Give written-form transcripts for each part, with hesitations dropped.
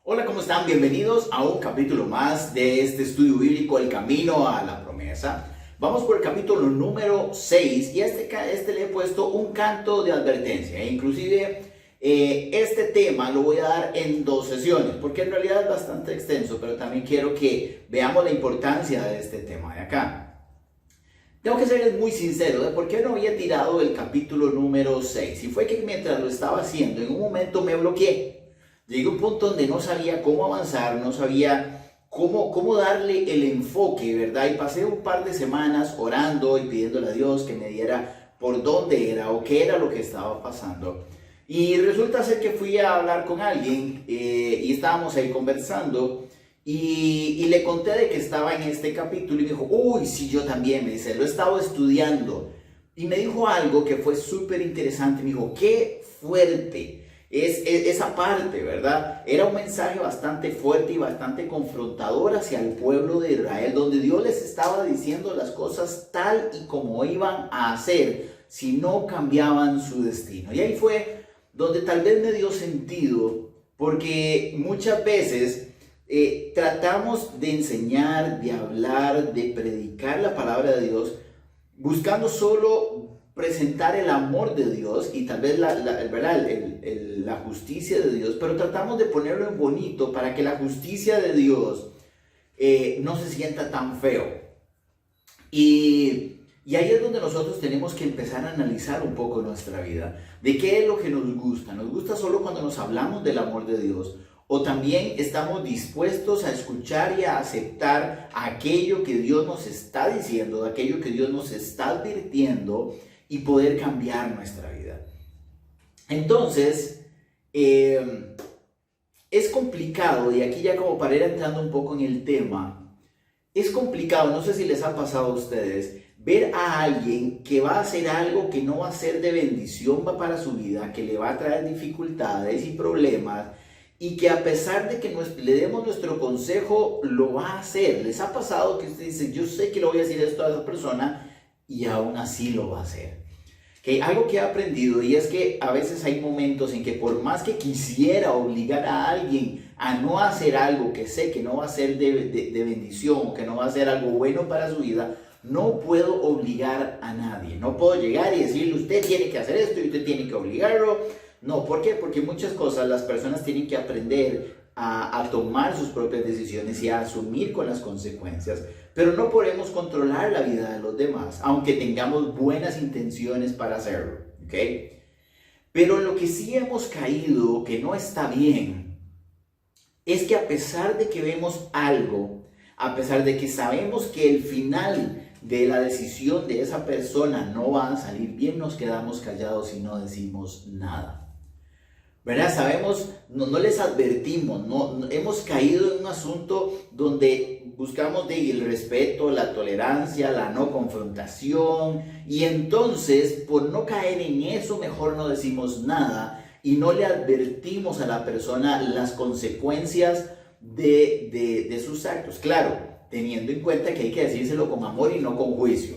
Hola, ¿cómo están? Bienvenidos a un capítulo más de este estudio bíblico, El Camino a la Promesa. Vamos por el capítulo número 6 y este le he puesto un canto de advertencia. Inclusive este tema lo voy a dar en 2 sesiones porque en realidad es bastante extenso, pero también quiero que veamos la importancia de este tema de acá. Tengo que serles muy sincero de por qué no había tirado el capítulo número 6. Y fue que mientras lo estaba haciendo, en un momento me bloqueé. Llegué a un punto donde no sabía cómo avanzar, no sabía cómo darle el enfoque, ¿verdad? Y pasé un par de semanas orando y pidiéndole a Dios que me diera por dónde era o qué era lo que estaba pasando. Y resulta ser que fui a hablar con alguien y estábamos ahí conversando. Y le conté de que estaba en este capítulo y me dijo, uy, sí, yo también, me dice, lo he estado estudiando. Y me dijo algo que fue súper interesante, me dijo, qué fuerte es esa parte, ¿verdad? Era un mensaje bastante fuerte y bastante confrontador hacia el pueblo de Israel, donde Dios les estaba diciendo las cosas tal y como iban a hacer si no cambiaban su destino. Y ahí fue donde tal vez me dio sentido, porque muchas veces tratamos de enseñar, de hablar, de predicar la palabra de Dios, buscando solo presentar el amor de Dios y tal vez la justicia de Dios, pero tratamos de ponerlo en bonito para que la justicia de Dios no se sienta tan feo. Y ahí es donde nosotros tenemos que empezar a analizar un poco nuestra vida, de qué es lo que nos gusta. ¿Nos gusta solo cuando nos hablamos del amor de Dios? ¿O también estamos dispuestos a escuchar y a aceptar aquello que Dios nos está diciendo, aquello que Dios nos está advirtiendo y poder cambiar nuestra vida? Entonces, es complicado, y aquí ya como para ir entrando un poco en el tema, es complicado, no sé si les ha pasado a ustedes, ver a alguien que va a hacer algo que no va a ser de bendición para su vida, que le va a traer dificultades y problemas, y que a pesar de que le demos nuestro consejo, lo va a hacer. ¿Les ha pasado que usted dice, yo sé que le voy a decir esto a esa persona y aún así lo va a hacer? Que algo que he aprendido, y es que a veces hay momentos en que por más que quisiera obligar a alguien a no hacer algo que sé que no va a ser de bendición o que no va a ser algo bueno para su vida, no puedo obligar a nadie. No puedo llegar y decirle, usted tiene que hacer esto y usted tiene que obligarlo. No, ¿por qué? Porque muchas cosas las personas tienen que aprender a tomar sus propias decisiones y a asumir con las consecuencias. Pero no podemos controlar la vida de los demás, aunque tengamos buenas intenciones para hacerlo, ¿ok? Pero lo que sí hemos caído, que no está bien, es que a pesar de que vemos algo, a pesar de que sabemos que el final de la decisión de esa persona no va a salir bien, nos quedamos callados y no decimos nada. ¿Verdad? Sabemos, no les advertimos, no hemos caído en un asunto donde buscamos el respeto, la tolerancia, la no confrontación, y entonces por no caer en eso mejor no decimos nada y no le advertimos a la persona las consecuencias de sus actos. Claro, teniendo en cuenta que hay que decírselo con amor y no con juicio,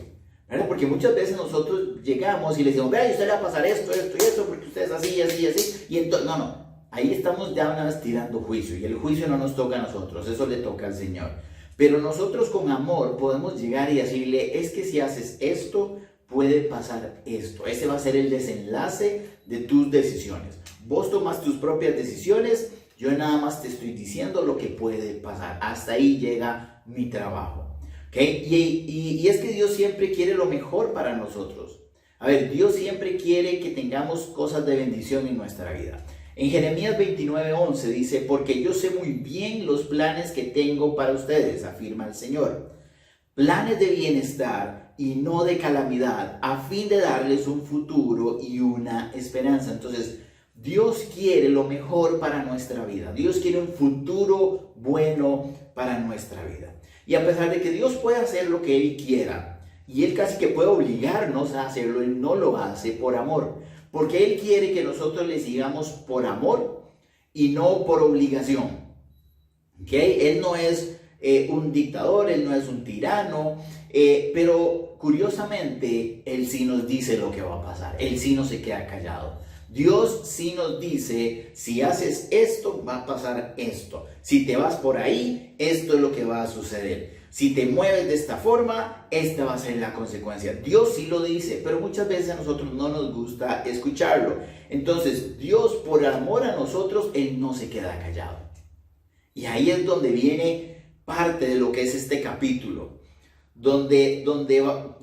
¿verdad? Porque muchas veces nosotros llegamos y le decimos, vea, usted le va a pasar esto, esto y esto, porque usted es así, así, así, y entonces, no, ahí estamos ya una vez tirando juicio, y el juicio no nos toca a nosotros, eso le toca al Señor. Pero nosotros con amor podemos llegar y decirle, es que si haces esto, puede pasar esto, ese va a ser el desenlace de tus decisiones. Vos tomas tus propias decisiones, yo nada más te estoy diciendo lo que puede pasar, hasta ahí llega mi trabajo. ¿Okay? Y es que Dios siempre quiere lo mejor para nosotros. A ver, Dios siempre quiere que tengamos cosas de bendición en nuestra vida. En Jeremías 29:11 dice, porque yo sé muy bien los planes que tengo para ustedes, afirma el Señor. Planes de bienestar y no de calamidad, a fin de darles un futuro y una esperanza. Entonces, Dios quiere lo mejor para nuestra vida. Dios quiere un futuro bueno para nuestra vida. Y a pesar de que Dios puede hacer lo que Él quiera, y Él casi que puede obligarnos a hacerlo, Él no lo hace por amor. Porque Él quiere que nosotros le sigamos por amor y no por obligación. ¿Okay? Él no es un dictador, Él no es un tirano, pero curiosamente Él sí nos dice lo que va a pasar. Él sí no se queda callado. Dios sí nos dice, si haces esto, va a pasar esto. Si te vas por ahí, esto es lo que va a suceder. Si te mueves de esta forma, esta va a ser la consecuencia. Dios sí lo dice, pero muchas veces a nosotros no nos gusta escucharlo. Entonces, Dios, por amor a nosotros, Él no se queda callado. Y ahí es donde viene parte de lo que es este capítulo. Donde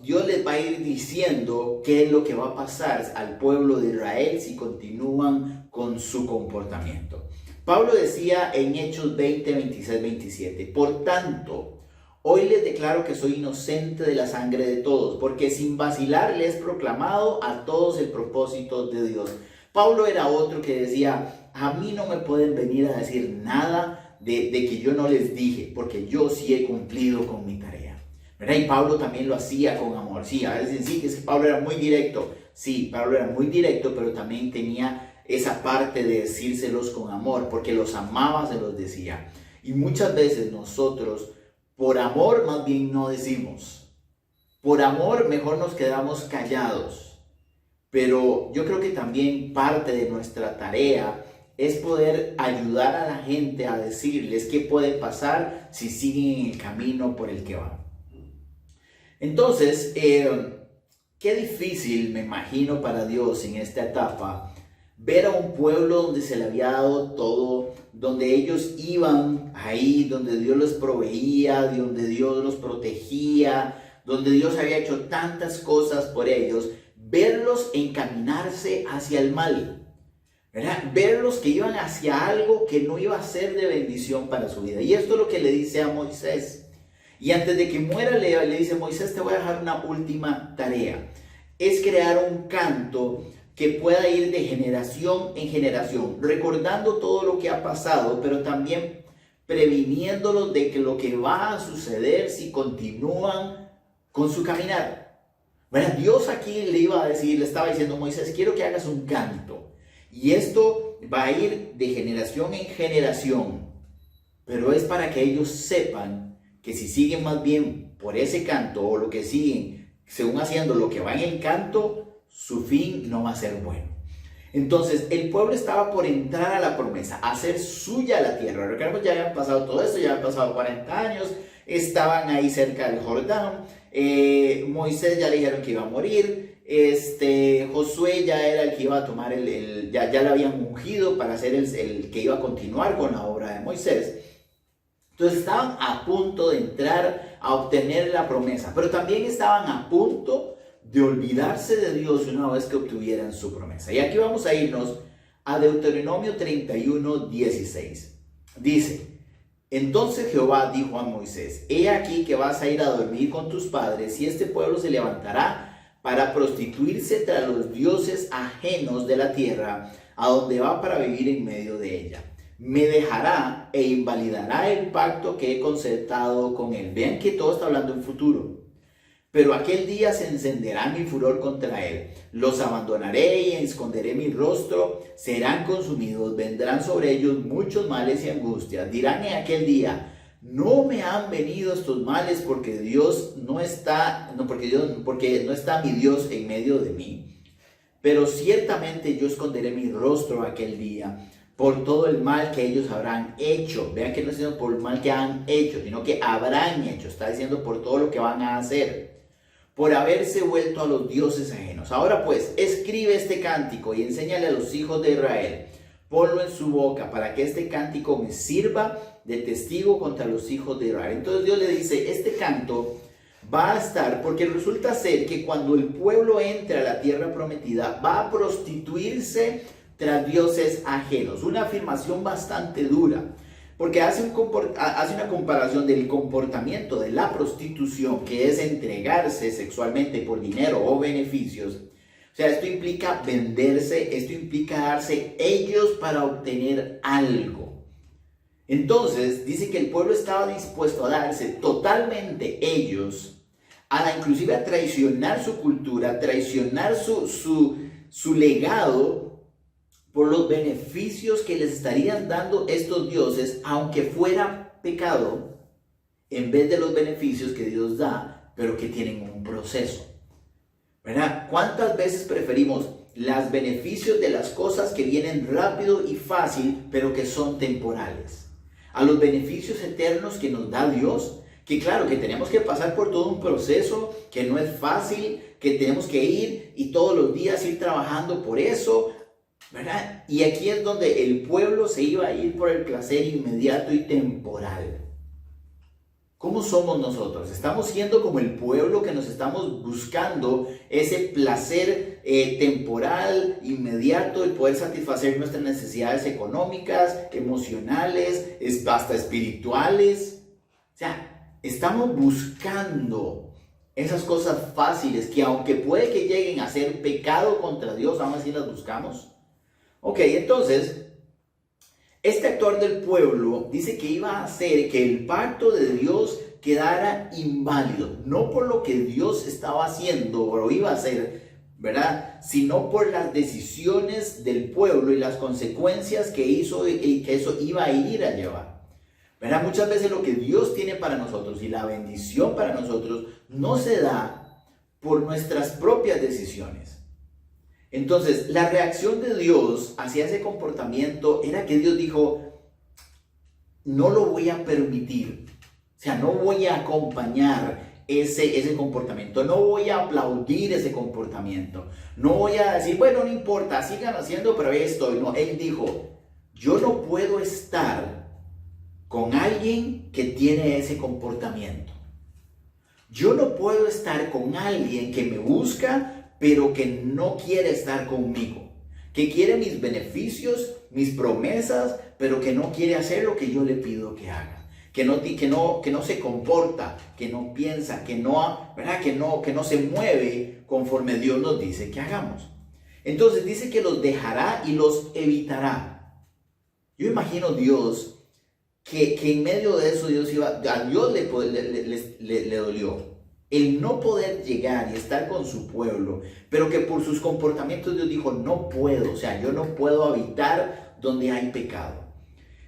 Dios les va a ir diciendo qué es lo que va a pasar al pueblo de Israel si continúan con su comportamiento. Pablo decía en Hechos 20, 26, 27, por tanto, hoy les declaro que soy inocente de la sangre de todos, porque sin vacilar les he proclamado a todos el propósito de Dios. Pablo era otro que decía, a mí no me pueden venir a decir nada de que yo no les dije, porque yo sí he cumplido con mi tarea. ¿Verdad? Y Pablo también lo hacía con amor. Sí, a veces sí, es que Pablo era muy directo. Sí, Pablo era muy directo, pero también tenía esa parte de decírselos con amor, porque los amaba, se los decía. Y muchas veces nosotros, por amor, más bien no decimos. Por amor, mejor nos quedamos callados. Pero yo creo que también parte de nuestra tarea es poder ayudar a la gente a decirles qué puede pasar si siguen en el camino por el que van. Entonces, qué difícil me imagino para Dios en esta etapa ver a un pueblo donde se le había dado todo, donde ellos iban ahí, donde Dios los proveía, donde Dios los protegía, donde Dios había hecho tantas cosas por ellos, verlos encaminarse hacia el mal, ¿verdad? Verlos que iban hacia algo que no iba a ser de bendición para su vida. Y esto es lo que le dice a Moisés. Y antes de que muera le dice, Moisés, te voy a dejar una última tarea. Es crear un canto que pueda ir de generación en generación, recordando todo lo que ha pasado, pero también previniéndolos de que lo que va a suceder si continúan con su caminar. Bueno, Dios aquí le iba a decir, le estaba diciendo, Moisés, quiero que hagas un canto. Y esto va a ir de generación en generación, pero es para que ellos sepan que si siguen más bien por ese canto o lo que siguen, según haciendo lo que va en el canto, su fin no va a ser bueno. Entonces, el pueblo estaba por entrar a la promesa, a hacer suya la tierra. Recordemos, ya habían pasado todo esto, ya habían pasado 40 años, estaban ahí cerca del Jordán. Moisés ya le dijeron que iba a morir. Josué ya era el que iba a tomar ya le habían ungido para ser el que iba a continuar con la obra de Moisés. Entonces estaban a punto de entrar a obtener la promesa, pero también estaban a punto de olvidarse de Dios una vez que obtuvieran su promesa. Y aquí vamos a irnos a Deuteronomio 31, 16. Dice, entonces Jehová dijo a Moisés, he aquí que vas a ir a dormir con tus padres y este pueblo se levantará para prostituirse tras los dioses ajenos de la tierra, a donde va para vivir en medio de ella. Me dejará e invalidará el pacto que he concertado con él. Vean que todo está hablando en futuro. Pero aquel día se encenderá mi furor contra él. Los abandonaré y esconderé mi rostro. Serán consumidos. Vendrán sobre ellos muchos males y angustias. Dirán en aquel día, no me han venido estos males porque no está mi Dios en medio de mí. Pero ciertamente yo esconderé mi rostro aquel día por todo el mal que ellos habrán hecho. Vean que no es diciendo por el mal que han hecho, sino que habrán hecho. Está diciendo por todo lo que van a hacer, por haberse vuelto a los dioses ajenos. Ahora pues, escribe este cántico y enséñale a los hijos de Israel. Ponlo en su boca para que este cántico me sirva de testigo contra los hijos de Israel. Entonces Dios le dice, este canto va a estar, porque resulta ser que cuando el pueblo entre a la tierra prometida, va a prostituirse tras dioses ajenos. Una afirmación bastante dura, porque hace una comparación del comportamiento de la prostitución, que es entregarse sexualmente por dinero o beneficios. O sea, esto implica venderse, esto implica darse ellos para obtener algo. Entonces, dice que el pueblo estaba dispuesto a darse totalmente ellos, inclusive a traicionar su cultura, a traicionar su legado, por los beneficios que les estarían dando estos dioses, aunque fuera pecado, en vez de los beneficios que Dios da, pero que tienen un proceso. ¿Verdad? ¿Cuántas veces preferimos los beneficios de las cosas que vienen rápido y fácil, pero que son temporales. A los beneficios eternos que nos da Dios, que claro, que tenemos que pasar por todo un proceso, que no es fácil, que tenemos que ir y todos los días ir trabajando por eso, ¿verdad? Y aquí es donde el pueblo se iba a ir por el placer inmediato y temporal. ¿Cómo somos nosotros? Estamos siendo como el pueblo que nos estamos buscando ese placer temporal, inmediato, el poder satisfacer nuestras necesidades económicas, emocionales, hasta espirituales. O sea, estamos buscando esas cosas fáciles que aunque puede que lleguen a ser pecado contra Dios, aún así las buscamos. Ok, entonces, este actuar del pueblo dice que iba a hacer que el pacto de Dios quedara inválido, no por lo que Dios estaba haciendo o lo iba a hacer, ¿verdad? Sino por las decisiones del pueblo y las consecuencias que hizo y que eso iba a ir a llevar, ¿verdad? Muchas veces lo que Dios tiene para nosotros y la bendición para nosotros no se da por nuestras propias decisiones. Entonces, la reacción de Dios hacia ese comportamiento era que Dios dijo, no lo voy a permitir. O sea, no voy a acompañar ese comportamiento. No voy a aplaudir ese comportamiento. No voy a decir, bueno, no importa, sigan haciendo, pero ahí estoy. No, Él dijo, yo no puedo estar con alguien que tiene ese comportamiento. Yo no puedo estar con alguien que me busca, pero que no quiere estar conmigo, que quiere mis beneficios, mis promesas, pero que no quiere hacer lo que yo le pido que haga, que no se comporta, que no piensa, ¿verdad? que no se mueve conforme Dios nos dice que hagamos. Entonces dice que los dejará y los evitará. Yo imagino Dios que en medio de eso a Dios le dolió el no poder llegar y estar con su pueblo, pero que por sus comportamientos Dios dijo, no puedo, o sea, yo no puedo habitar donde hay pecado.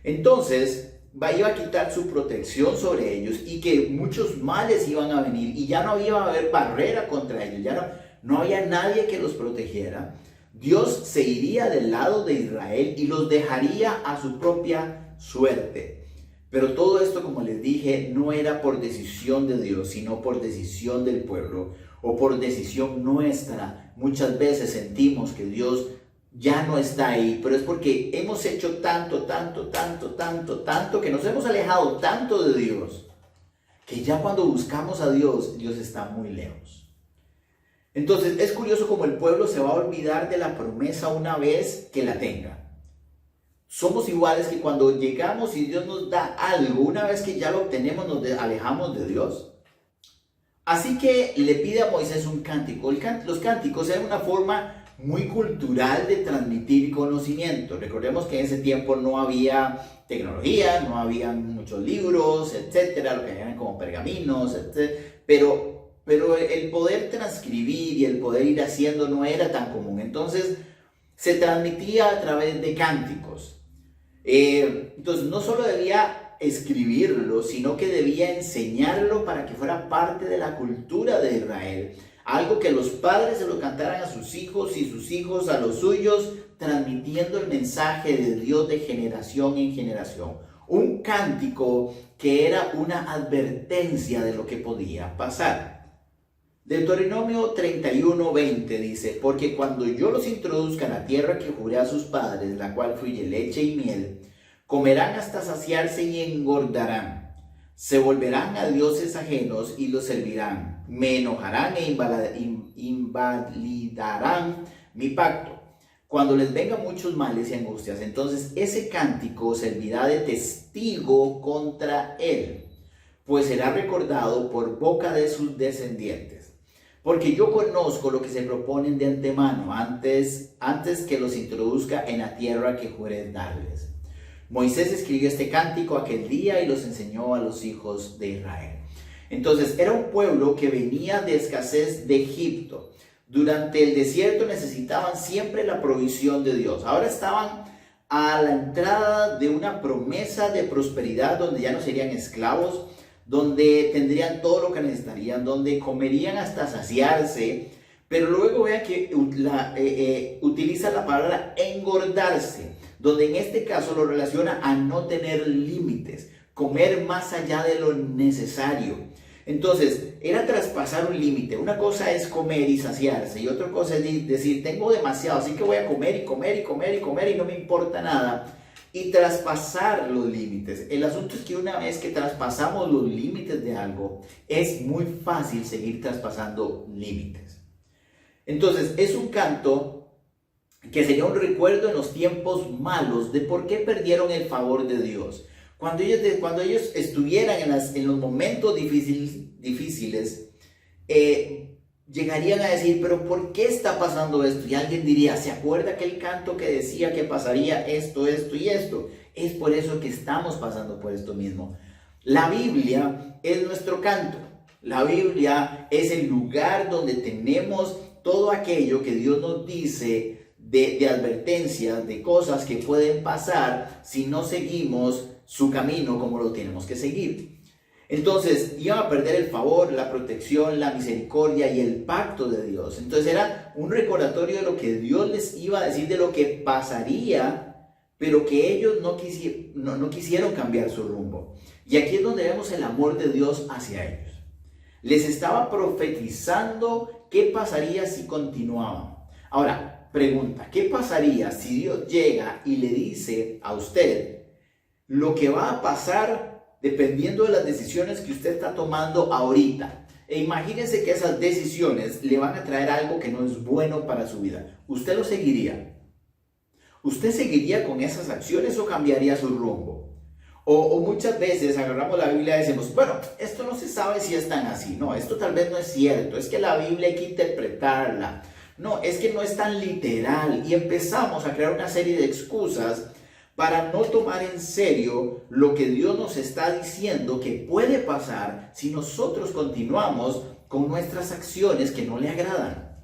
Entonces, iba a quitar su protección sobre ellos y que muchos males iban a venir y ya no iba a haber barrera contra ellos, ya no había nadie que los protegiera. Dios se iría del lado de Israel y los dejaría a su propia suerte. Pero todo esto, como les dije, no era por decisión de Dios, sino por decisión del pueblo o por decisión nuestra. Muchas veces sentimos que Dios ya no está ahí, pero es porque hemos hecho tanto, que nos hemos alejado tanto de Dios, que ya cuando buscamos a Dios, Dios está muy lejos. Entonces, es curioso cómo el pueblo se va a olvidar de la promesa una vez que la tenga. Somos iguales que cuando llegamos y Dios nos da algo, una vez que ya lo obtenemos, nos alejamos de Dios. Así que le pide a Moisés un cántico. Los cánticos eran una forma muy cultural de transmitir conocimiento. Recordemos que en ese tiempo no había tecnología, no había muchos libros, etcétera, lo que eran como pergaminos, etcétera. Pero el poder transcribir y el poder ir haciendo no era tan común. Entonces se transmitía a través de cánticos. Entonces no solo debía escribirlo, sino que debía enseñarlo para que fuera parte de la cultura de Israel. Algo que los padres se lo cantaran a sus hijos y sus hijos a los suyos, transmitiendo el mensaje de Dios de generación en generación. Un cántico que era una advertencia de lo que podía pasar. Deuteronomio 31:20 dice, porque cuando yo los introduzca en la tierra que juré a sus padres, la cual fluye leche y miel, comerán hasta saciarse y engordarán. Se volverán a dioses ajenos y los servirán. Me enojarán e invalidarán mi pacto. Cuando les vengan muchos males y angustias, entonces ese cántico servirá de testigo contra él, pues será recordado por boca de sus descendientes. Porque yo conozco lo que se proponen de antemano, antes que los introduzca en la tierra que juré darles. Moisés escribió este cántico aquel día y los enseñó a los hijos de Israel. Entonces, era un pueblo que venía de escasez de Egipto. Durante el desierto necesitaban siempre la provisión de Dios. Ahora estaban a la entrada de una promesa de prosperidad donde ya no serían esclavos, donde tendrían todo lo que necesitarían, donde comerían hasta saciarse, Pero luego vean que utiliza la palabra engordarse, donde en este caso lo relaciona a no tener límites, comer más allá de lo necesario. Entonces, era traspasar un límite. Una cosa es comer y saciarse, y otra cosa es decir, tengo demasiado, así que voy a comer y comer y comer y comer y no me importa nada. Y traspasar los límites. El asunto es que una vez que traspasamos los límites de algo, es muy fácil seguir traspasando límites. Entonces, es un canto que sería un recuerdo en los tiempos malos de por qué perdieron el favor de Dios. Cuando ellos estuvieran en los momentos difíciles, llegarían a decir, pero ¿por qué está pasando esto? Y alguien diría, ¿se acuerda aquel canto que decía que pasaría esto, esto y esto? Es por eso que estamos pasando por esto mismo. La Biblia es nuestro canto. La Biblia es el lugar donde tenemos todo aquello que Dios nos dice de advertencias, de cosas que pueden pasar si no seguimos su camino como lo tenemos que seguir. Entonces iban a perder el favor, la protección, la misericordia y el pacto de Dios. Entonces era un recordatorio de lo que Dios les iba a decir, de lo que pasaría, pero que ellos no quisieron cambiar su rumbo. Y aquí es donde vemos el amor de Dios hacia ellos. Les estaba profetizando qué pasaría si continuaban. Ahora, pregunta, ¿qué pasaría si Dios llega y le dice a usted lo que va a pasar dependiendo de las decisiones que usted está tomando ahorita? E imagínense que esas decisiones le van a traer algo que no es bueno para su vida. ¿Usted lo seguiría? ¿Usted seguiría con esas acciones o cambiaría su rumbo? O muchas veces agarramos la Biblia y decimos, bueno, esto no se sabe si es tan así. No, esto tal vez no es cierto. Es que la Biblia hay que interpretarla. No, es que no es tan literal. Y empezamos a crear una serie de excusas para no tomar en serio lo que Dios nos está diciendo que puede pasar si nosotros continuamos con nuestras acciones que no le agradan.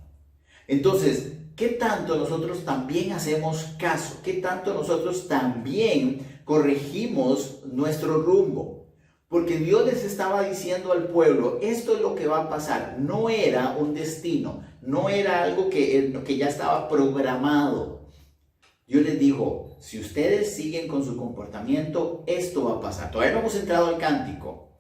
Entonces, ¿qué tanto nosotros también hacemos caso? ¿Qué tanto nosotros también corregimos nuestro rumbo? Porque Dios les estaba diciendo al pueblo, esto es lo que va a pasar. No era un destino, no era algo que ya estaba programado. Dios les dijo, si ustedes siguen con su comportamiento, esto va a pasar. Todavía no hemos entrado al cántico,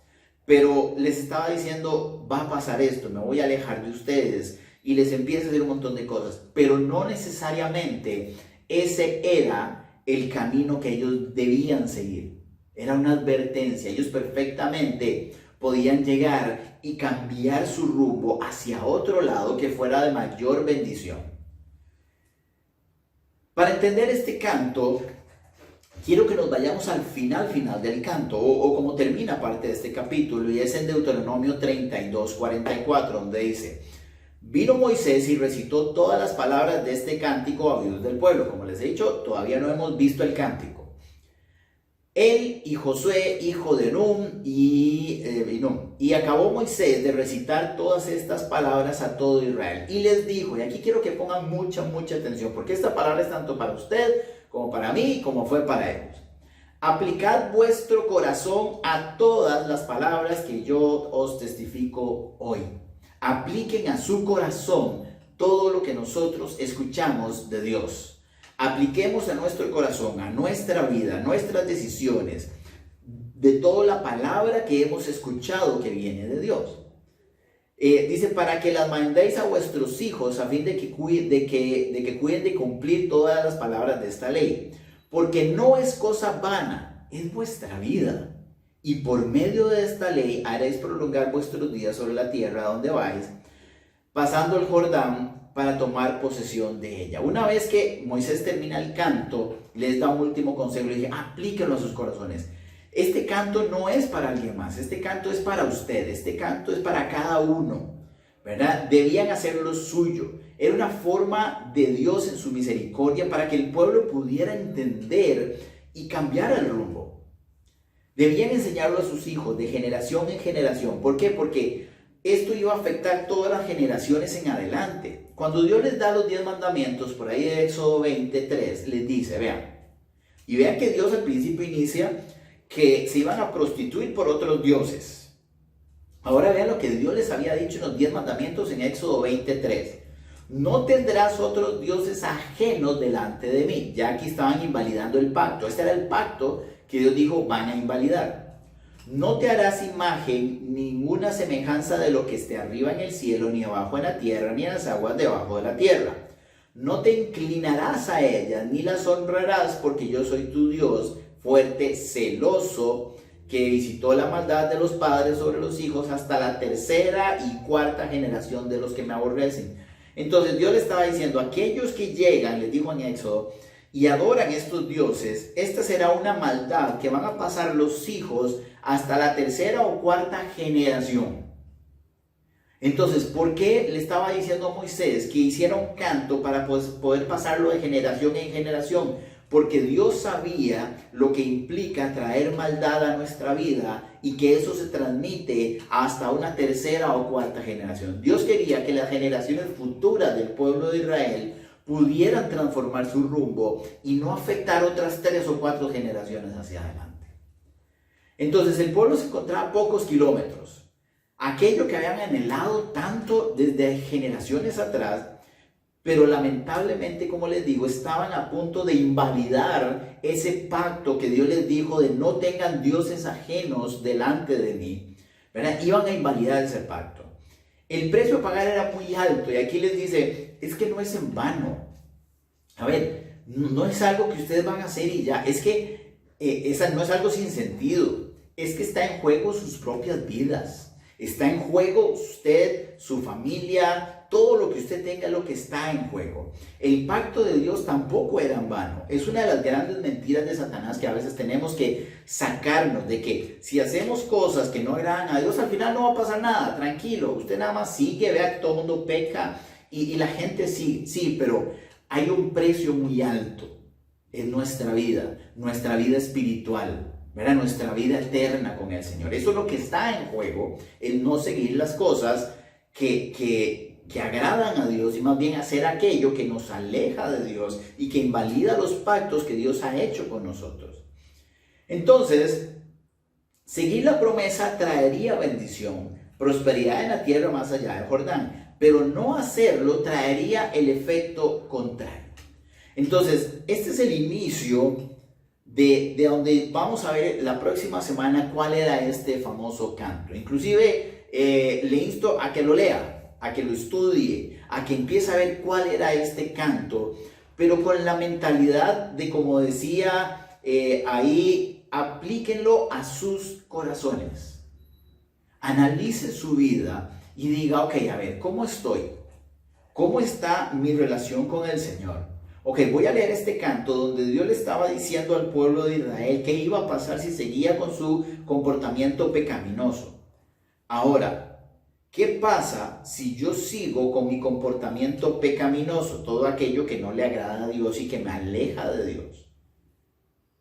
pero les estaba diciendo, va a pasar esto, me voy a alejar de ustedes. Y les empieza a decir un montón de cosas, pero no necesariamente ese era el camino que ellos debían seguir. Era una advertencia. Ellos perfectamente podían llegar y cambiar su rumbo hacia otro lado que fuera de mayor bendición. Para entender este canto, quiero que nos vayamos al final del canto, o como termina parte de este capítulo, y es en Deuteronomio 32:44, donde dice: vino Moisés y recitó todas las palabras de este cántico a oídos del pueblo. Como les he dicho, todavía no hemos visto el cántico. Él y Josué, hijo de Nun, y acabó Moisés de recitar todas estas palabras a todo Israel. Y les dijo, y aquí quiero que pongan mucha atención, porque esta palabra es tanto para usted, como para mí, como fue para ellos. Aplicad vuestro corazón a todas las palabras que yo os testifico hoy. Apliquen a su corazón todo lo que nosotros escuchamos de Dios. Apliquemos a nuestro corazón, a nuestra vida, a nuestras decisiones, de toda la palabra que hemos escuchado que viene de Dios. Dice, para que las mandéis a vuestros hijos a fin de que cuiden de cumplir todas las palabras de esta ley. Porque no es cosa vana, es vuestra vida. Y por medio de esta ley haréis prolongar vuestros días sobre la tierra a donde vais, pasando el Jordán para tomar posesión de ella. Una vez que Moisés termina el canto, les da un último consejo, le dice, aplíquenlo a sus corazones. Este canto no es para alguien más, este canto es para usted, este canto es para cada uno, ¿verdad? Debían hacerlo suyo. Era una forma de Dios en su misericordia para que el pueblo pudiera entender y cambiar el rumbo. Debían enseñarlo a sus hijos de generación en generación. ¿Por qué? Porque esto iba a afectar todas las generaciones en adelante. Cuando Dios les da los 10 mandamientos, por ahí de Éxodo 23, les dice, vean que Dios al principio inicia que se iban a prostituir por otros dioses. Ahora vean lo que Dios les había dicho en los 10 mandamientos en Éxodo 23. No tendrás otros dioses ajenos delante de mí. Ya aquí estaban invalidando el pacto. Este era el pacto que Dios dijo van a invalidar. No te harás imagen ninguna semejanza de lo que esté arriba en el cielo, ni abajo en la tierra, ni en las aguas debajo de la tierra. No te inclinarás a ellas, ni las honrarás, porque yo soy tu Dios, fuerte, celoso, que visitó la maldad de los padres sobre los hijos hasta la tercera y cuarta generación de los que me aborrecen. Entonces Dios le estaba diciendo, aquellos que llegan, les dijo en Éxodo, y adoran estos dioses, esta será una maldad que van a pasar los hijos hasta la tercera o cuarta generación. Entonces, ¿por qué le estaba diciendo a Moisés que hiciera un canto para poder pasarlo de generación en generación? Porque Dios sabía lo que implica traer maldad a nuestra vida y que eso se transmite hasta una tercera o cuarta generación. Dios quería que las generaciones futuras del pueblo de Israel pudieran transformar su rumbo y no afectar otras 3 o 4 generaciones hacia adelante. Entonces el pueblo se encontraba a pocos kilómetros. Aquello que habían anhelado tanto desde generaciones atrás, pero lamentablemente, como les digo, estaban a punto de invalidar ese pacto que Dios les dijo de no tengan dioses ajenos delante de mí, ¿verdad? Iban a invalidar ese pacto. El precio a pagar era muy alto y aquí les dice, es que no es en vano. A ver, no es algo que ustedes van a hacer y ya, es que no es algo sin sentido, es que está en juego sus propias vidas. Está en juego usted, su familia, todo lo que usted tenga es lo que está en juego. El pacto de Dios tampoco era en vano. Es una de las grandes mentiras de Satanás que a veces tenemos que sacarnos de que si hacemos cosas que no agradan a Dios, al final no va a pasar nada, tranquilo. Usted nada más sigue, vea que todo el mundo peca y la gente sí, pero hay un precio muy alto en nuestra vida espiritual. ¿Verdad? Nuestra vida eterna con el Señor. Eso es lo que está en juego, el no seguir las cosas que agradan a Dios y más bien hacer aquello que nos aleja de Dios y que invalida los pactos que Dios ha hecho con nosotros. Entonces, seguir la promesa traería bendición, prosperidad en la tierra más allá del Jordán, pero no hacerlo traería el efecto contrario. Entonces, este es el inicio de donde vamos a ver la próxima semana cuál era este famoso canto. Inclusive le insto a que lo lea, a que lo estudie, a que empiece a ver cuál era este canto, pero con la mentalidad de, como decía ahí, aplíquenlo a sus corazones. Analice su vida y diga, ok, a ver, ¿cómo estoy? ¿Cómo está mi relación con el Señor? Ok, voy a leer este canto donde Dios le estaba diciendo al pueblo de Israel qué iba a pasar si seguía con su comportamiento pecaminoso. Ahora, ¿qué pasa si yo sigo con mi comportamiento pecaminoso? Todo aquello que no le agrada a Dios y que me aleja de Dios.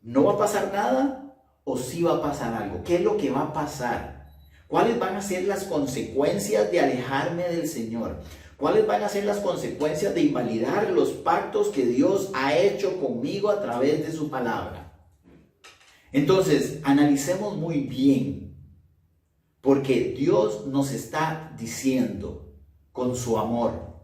¿No va a pasar nada o sí va a pasar algo? ¿Qué es lo que va a pasar? ¿Cuáles van a ser las consecuencias de alejarme del Señor? ¿Cuáles van a ser las consecuencias de invalidar los pactos que Dios ha hecho conmigo a través de su palabra? Entonces, analicemos muy bien, porque Dios nos está diciendo con su amor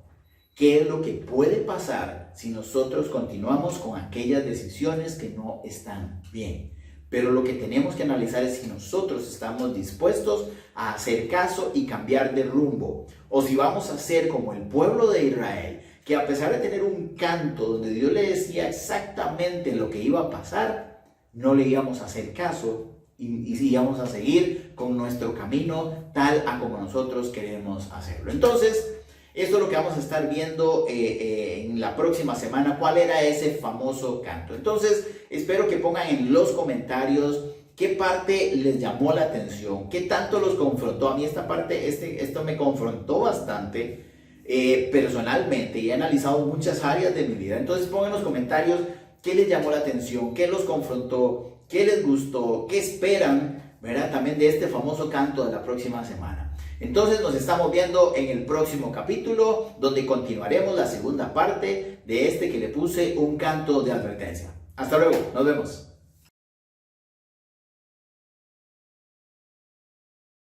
qué es lo que puede pasar si nosotros continuamos con aquellas decisiones que no están bien. Pero lo que tenemos que analizar es si nosotros estamos dispuestos a hacer caso y cambiar de rumbo. O si vamos a ser como el pueblo de Israel, que a pesar de tener un canto donde Dios le decía exactamente lo que iba a pasar, no le íbamos a hacer caso y íbamos a seguir con nuestro camino tal a como nosotros queremos hacerlo. Entonces, esto es lo que vamos a estar viendo en la próxima semana, cuál era ese famoso canto. Entonces, espero que pongan en los comentarios qué parte les llamó la atención, qué tanto los confrontó. A mí esta parte, esto me confrontó bastante personalmente y he analizado muchas áreas de mi vida. Entonces, pongan en los comentarios qué les llamó la atención, qué los confrontó, qué les gustó, qué esperan, ¿verdad? También de este famoso canto de la próxima semana. Entonces nos estamos viendo en el próximo capítulo, donde continuaremos la segunda parte de este que le puse un canto de advertencia. Hasta luego, nos vemos.